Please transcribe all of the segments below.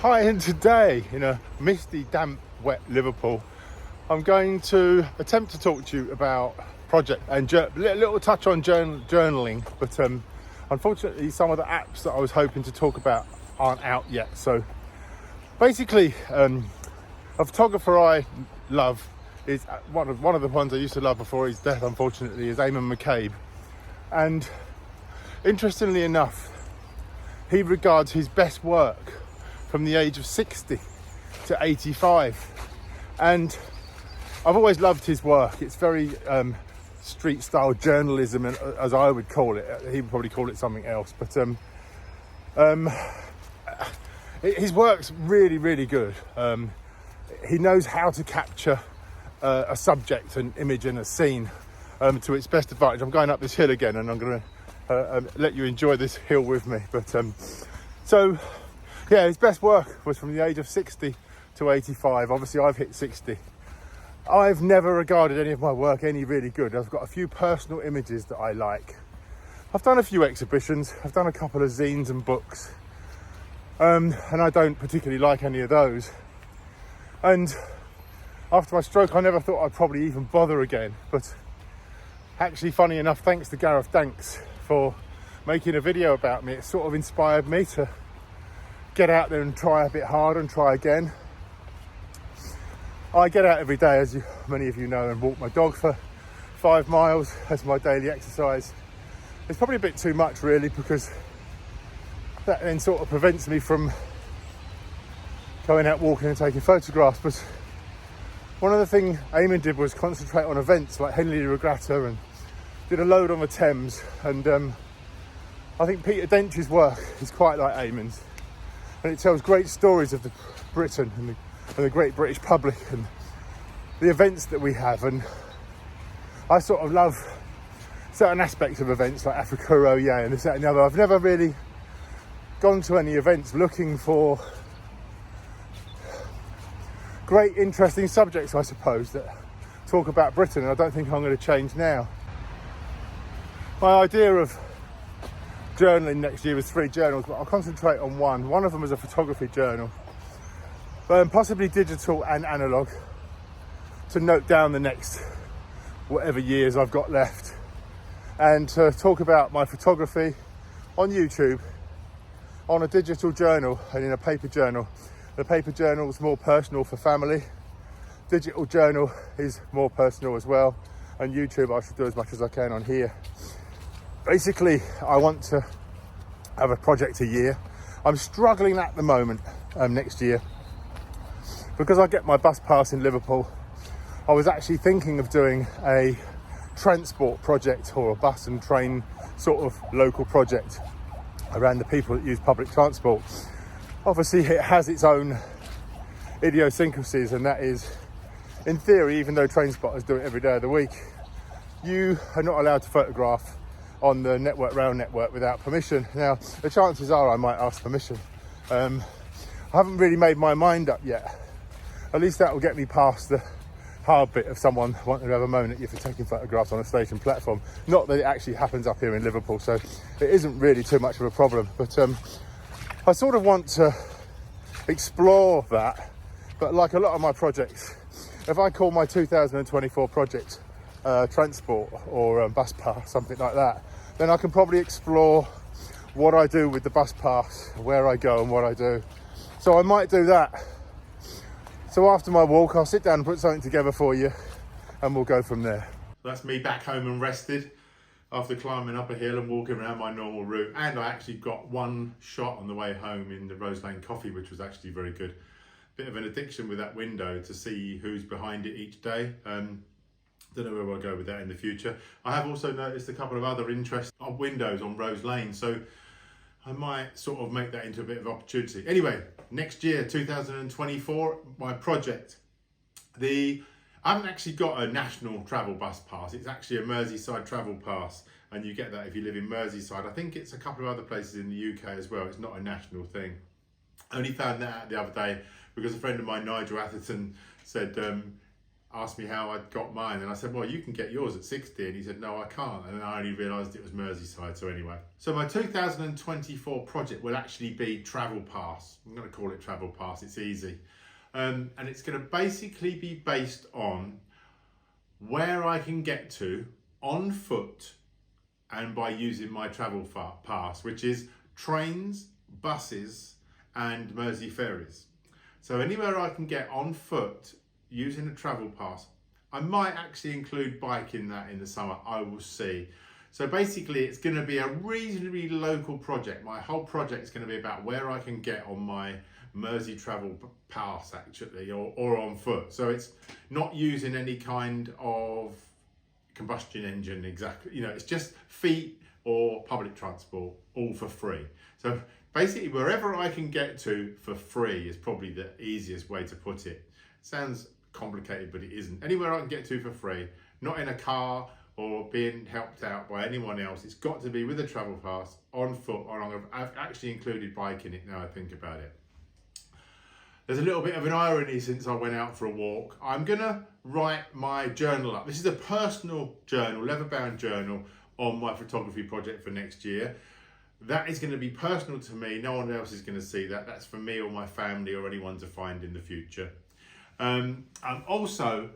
Hi, and today in a misty, damp, wet Liverpool, I'm going to attempt to talk to you about project and little touch on journaling, but unfortunately some of the apps that I was hoping to talk about aren't out yet. So basically, a photographer I love is one of the ones I used to love before his death, unfortunately, is Eamon McCabe. And interestingly enough, he regards his best work from the age of 60 to 85. And I've always loved his work. It's very street style journalism, as I would call it. He would probably call it something else. But his work's really, really good. He knows how to capture a subject, an image and a scene to its best advantage. I'm going up this hill again and I'm going to let you enjoy this hill with me. But so yeah, his best work was from the age of 60 to 85. Obviously, I've hit 60. I've never regarded any of my work any really good. I've got a few personal images that I like. I've done a few exhibitions. I've done a couple of zines and books. And I don't particularly like any of those. And after my stroke, I never thought I'd probably even bother again. But actually, funny enough, thanks to Gareth Danks for making a video about me, it sort of inspired me to get out there and try a bit harder and try again. I get out every day, as many of you know, and walk my dog for 5 miles as my daily exercise. It's probably a bit too much really, because that then sort of prevents me from going out walking and taking photographs. But one of the things Eamon did was concentrate on events like Henley Regatta, and did a load on the Thames. And I think Peter Dench's work is quite like Eamon's. And it tells great stories of Britain and the great British public and the events that we have. And I sort of love certain aspects of events like Africa Oye and this, that and the other. I've never really gone to any events looking for great interesting subjects, I suppose, that talk about Britain, and I don't think I'm going to change now. My idea of journaling next year was 3 journals, but I'll concentrate on one. One of them is a photography journal, possibly digital and analog, to note down the next whatever years I've got left, and to talk about my photography on YouTube, on a digital journal and in a paper journal. The paper journal is more personal for family. Digital journal is more personal as well, and YouTube I should do as much as I can on here. Basically, I want to have a project a year. I'm struggling at the moment next year because I get my bus pass in Liverpool. I was actually thinking of doing a transport project or a bus and train sort of local project around the people that use public transport. Obviously, it has its own idiosyncrasies, and that is, in theory, even though train spotters do it every day of the week, you are not allowed to photograph on the Network Rail network without permission. Now, the chances are I might ask permission. I haven't really made my mind up yet. At least that will get me past the hard bit of someone wanting to have a moan at you for taking photographs on a station platform. Not that it actually happens up here in Liverpool, so it isn't really too much of a problem. But I sort of want to explore that. But like a lot of my projects, if I call my 2024 project transport or bus pass, something like that, then I can probably explore what I do with the bus pass, where I go and what I do. So I might do that. So after my walk, I'll sit down and put something together for you, and we'll go from there. That's me back home and rested after climbing up a hill and walking around my normal route. And I actually got one shot on the way home in the Rose Lane Coffee, which was actually very good. Bit of an addiction with that window to see who's behind it each day. Don't know where I'll go with that in the future. I have also noticed a couple of other interesting windows on Rose Lane, so I might sort of make that into a bit of opportunity. Anyway, next year, 2024, my project. I haven't actually got a national travel bus pass. It's actually a Merseyside travel pass, and you get that if you live in Merseyside. I think it's a couple of other places in the UK as well. It's not a national thing. I only found that out the other day because a friend of mine, Nigel Atherton, said asked me how I'd got mine, and I said, well, you can get yours at 60, and he said, no, I can't, and then I only realised it was Merseyside. So anyway, so my 2024 project will actually be Travel Pass. I'm going to call it Travel Pass, it's easy, and it's going to basically be based on where I can get to on foot and by using my travel pass, which is trains, buses and Mersey ferries. So anywhere I can get on foot using a travel pass. I might actually include biking that in the summer, I will see. So basically it's going to be a reasonably local project. My whole project is going to be about where I can get on my Mersey Travel Pass actually, or on foot. So it's not using any kind of combustion engine exactly, you know, it's just feet or public transport, all for free. So basically wherever I can get to for free is probably the easiest way to put it. Sounds complicated, but it isn't. Anywhere I can get to for free, not in a car or being helped out by anyone else. It's got to be with a travel pass, on foot, or I've actually included bike in it now I think about it. There's a little bit of an irony since I went out for a walk. I'm gonna write my journal up. This is a personal journal, leather-bound journal on my photography project for next year. That is gonna be personal to me. No one else is gonna see that. That's for me or my family or anyone to find in the future. And also,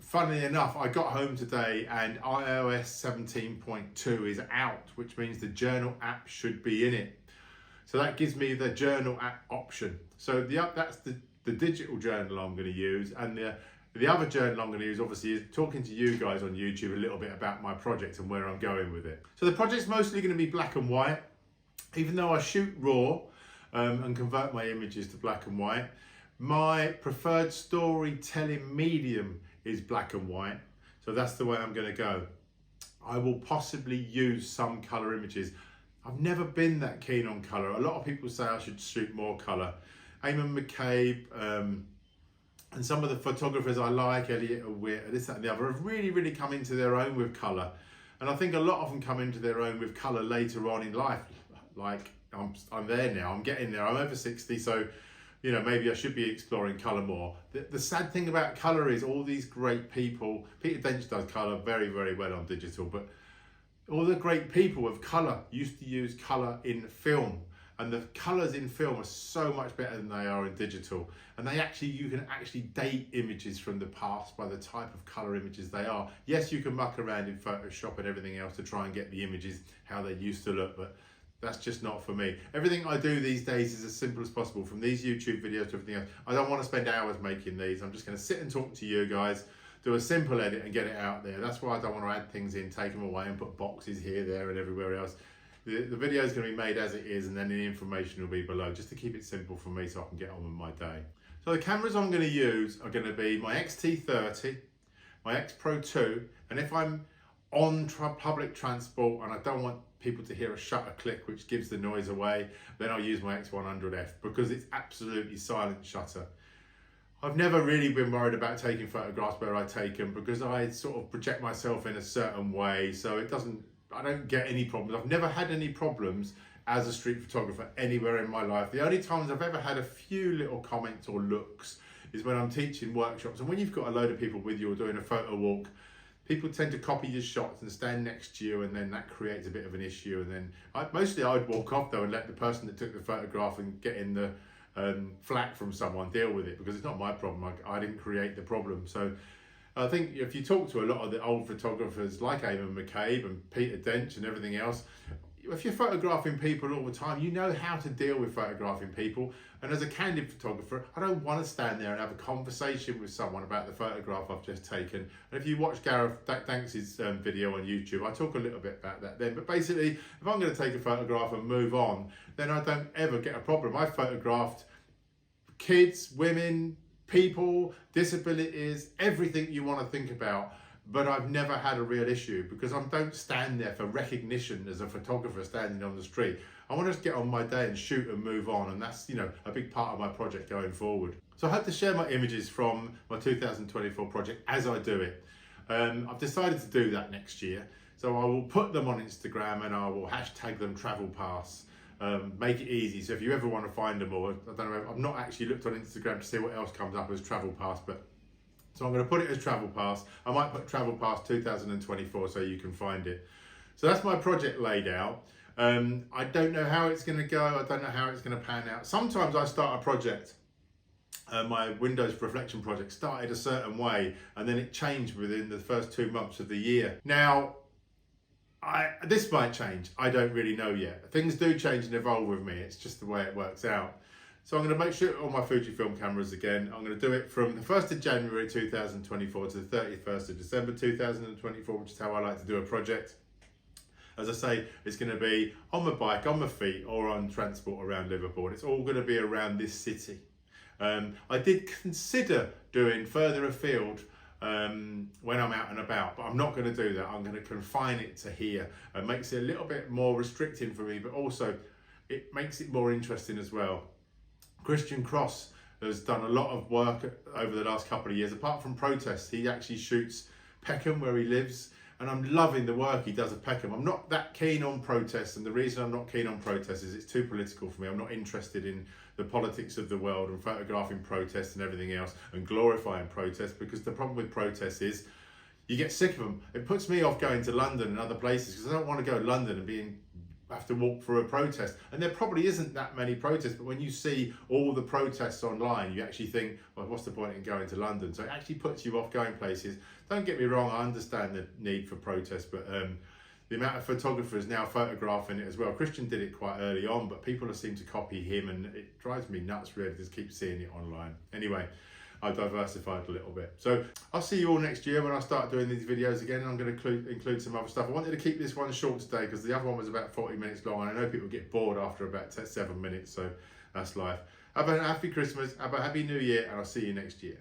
funnily enough, I got home today and iOS 17.2 is out, which means the journal app should be in it. So that gives me the journal app option. So that's the digital journal I'm going to use, and the other journal I'm going to use obviously is talking to you guys on YouTube a little bit about my project and where I'm going with it. So the project's mostly going to be black and white, even though I shoot raw and convert my images to black and white. My preferred storytelling medium is black and white, so that's the way I'm going to go. I will possibly use some colour images. I've never been that keen on colour. A lot of people say I should shoot more colour. Eamon McCabe and some of the photographers I like, Elliot Witt, this, that and the other, have really come into their own with colour. And I think a lot of them come into their own with colour later on in life. Like, I'm there now, I'm getting there, I'm over 60, so you know, maybe I should be exploring colour more. The sad thing about colour is all these great people, Peter Dench does colour very well on digital, but all the great people with colour used to use colour in film, and the colours in film are so much better than they are in digital. And you can actually date images from the past by the type of colour images they are. Yes, you can muck around in Photoshop and everything else to try and get the images how they used to look, but that's just not for me. Everything I do these days is as simple as possible, from these YouTube videos to everything else. I don't want to spend hours making these. I'm just going to sit and talk to you guys, do a simple edit and get it out there. That's why I don't want to add things in, take them away and put boxes here, there and everywhere else. The video is going to be made as it is, and then the information will be below, just to keep it simple for me so I can get on with my day. So the cameras I'm going to use are going to be my X-T30, my X Pro 2, and if I'm on public transport and I don't want people to hear a shutter click which gives the noise away, then I'll use my X100F because it's absolutely silent shutter. I've never really been worried about taking photographs where I take them because I sort of project myself in a certain way, so I don't get any problems. I've never had any problems as a street photographer anywhere in my life. The only times I've ever had a few little comments or looks is when I'm teaching workshops, and when you've got a load of people with you or doing a photo walk, people tend to copy your shots and stand next to you, and then that creates a bit of an issue. And then mostly I would walk off though and let the person that took the photograph and get in the flack from someone deal with it, because it's not my problem. I didn't create the problem. So I think if you talk to a lot of the old photographers like Eamon McCabe and Peter Dench and everything else, if you're photographing people all the time, you know how to deal with photographing people. And as a candid photographer, I don't want to stand there and have a conversation with someone about the photograph I've just taken. And if you watch Gareth Danks' video on YouTube, I talk a little bit about that then. But basically, if I'm going to take a photograph and move on, then I don't ever get a problem. I photographed kids, women, people, disabilities, everything you want to think about. But I've never had a real issue because I don't stand there for recognition as a photographer standing on the street. I want to just get on my day and shoot and move on, and that's, you know, a big part of my project going forward. So I hope to share my images from my 2024 project as I do it. I've decided to do that next year, so I will put them on Instagram and I will hashtag them Travel Pass. Make it easy, so if you ever want to find them, or I don't know, I've not actually looked on Instagram to see what else comes up as Travel Pass, but So I'm going to put it as Travel Pass. I might put Travel Pass 2024 so you can find it. So that's my project laid out. I don't know how it's going to go. I don't know how it's going to pan out. Sometimes I start a project. My Windows reflection project started a certain way and then it changed within the first 2 months of the year. Now, this might change. I don't really know yet. Things do change and evolve with me. It's just the way it works out. So I'm going to make sure all my Fujifilm cameras again. I'm going to do it from the 1st of January 2024 to the 31st of December 2024, which is how I like to do a project. As I say, it's going to be on my bike, on my feet, or on transport around Liverpool. It's all going to be around this city. I did consider doing further afield when I'm out and about, but I'm not going to do that. I'm going to confine it to here. It makes it a little bit more restricting for me, but also it makes it more interesting as well. Christian Cross has done a lot of work over the last couple of years. Apart from protests, he actually shoots Peckham where he lives, and I'm loving the work he does at Peckham. I'm not that keen on protests, and the reason I'm not keen on protests is it's too political for me. I'm not interested in the politics of the world and photographing protests and everything else and glorifying protests, because the problem with protests is you get sick of them. It puts me off going to London and other places because I don't want to go to London and have to walk through a protest. And there probably isn't that many protests, but when you see all the protests online, you actually think, well, what's the point in going to London? So it actually puts you off going places. Don't get me wrong, I understand the need for protests, but the amount of photographers now photographing it as well. Christian did it quite early on, but people seem to copy him, and it drives me nuts really to just keep seeing it online. Anyway, I've diversified a little bit. So I'll see you all next year when I start doing these videos again. I'm going to include some other stuff. I wanted to keep this one short today because the other one was about 40 minutes long, and I know people get bored after about 7 minutes, so that's life. Have a happy Christmas, have a happy New Year, and I'll see you next year.